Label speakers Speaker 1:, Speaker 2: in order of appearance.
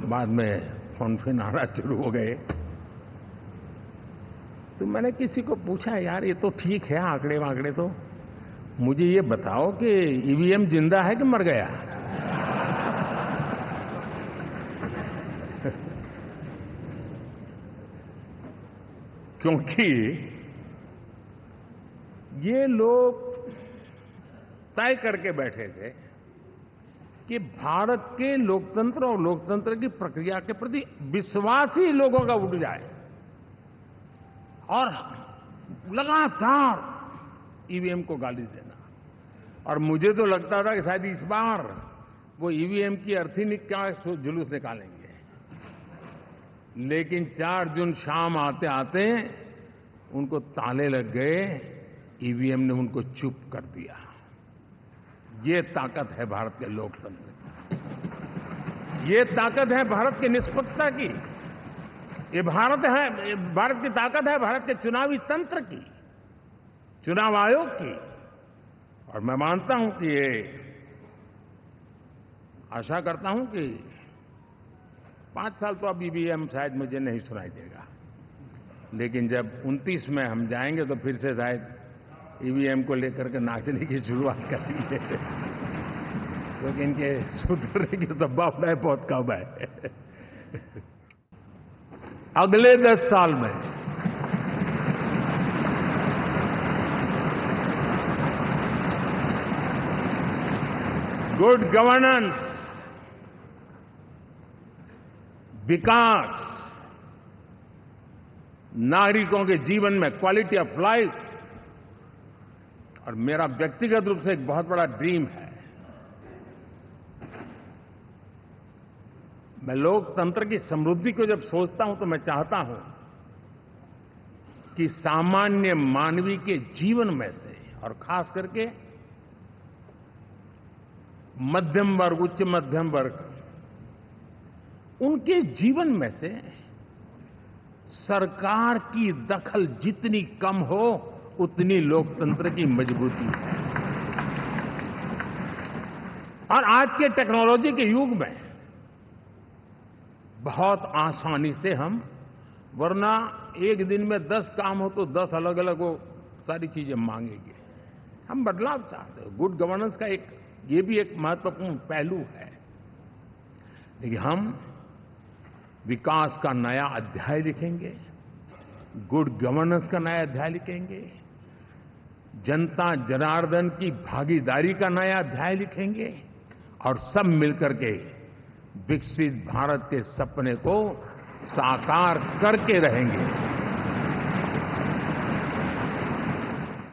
Speaker 1: बाद में फोन आना शुरू हो गए। तो मैंने किसी को पूछा, यार ये तो ठीक है आंकड़े वांकड़े, तो मुझे ये बताओ कि ईवीएम जिंदा है कि मर गया? क्योंकि ये लोग तय करके बैठे थे कि भारत के लोकतंत्र और लोकतंत्र की प्रक्रिया के प्रति विश्वास ही लोगों का उठ जाए, और लगातार ईवीएम को गाली देना। और मुझे तो लगता था कि शायद इस बार वो ईवीएम की अर्थी का जुलूस निकालेंगे, लेकिन 4 जून शाम आते आते उनको ताले लग गए, ईवीएम ने उनको चुप कर दिया। ये ताकत है भारत के लोकतंत्र की, ये ताकत है भारत की निष्पक्षता की, ये भारत की ताकत है भारत के चुनावी तंत्र की, चुनाव आयोग की। और मैं मानता हूं कि ये आशा करता हूं कि 5 साल तो अब ईवीएम शायद मुझे नहीं सुनाई देगा, लेकिन जब 29 में हम जाएंगे तो फिर से शायद ईवीएम को लेकर के नाचने की शुरुआत करेंगे, क्योंकि इनके सुधरने की संभावना बहुत कम है। अगले 10 साल में गुड गवर्नेंस, विकास, नागरिकों के जीवन में क्वालिटी ऑफ लाइफ, और मेरा व्यक्तिगत रूप से एक बहुत बड़ा ड्रीम है, मैं लोकतंत्र की समृद्धि को जब सोचता हूं तो मैं चाहता हूं कि सामान्य मानवीय के जीवन में से, और खास करके मध्यम वर्ग, उच्च मध्यम वर्ग, उनके जीवन में से सरकार की दखल जितनी कम हो उतनी लोकतंत्र की मजबूती है। और आज के टेक्नोलॉजी के युग में बहुत आसानी से हम, वरना एक दिन में 10 काम हो तो 10 अलग अलग वो सारी चीजें मांगेंगे। हम बदलाव चाहते हैं। गुड गवर्नेंस का ये भी एक महत्वपूर्ण पहलू है। लेकिन हम विकास का नया अध्याय लिखेंगे, गुड गवर्नेंस का नया अध्याय लिखेंगे, जनता जनार्दन की भागीदारी का नया अध्याय लिखेंगे, और सब मिलकर के विकसित भारत के सपने को साकार करके रहेंगे।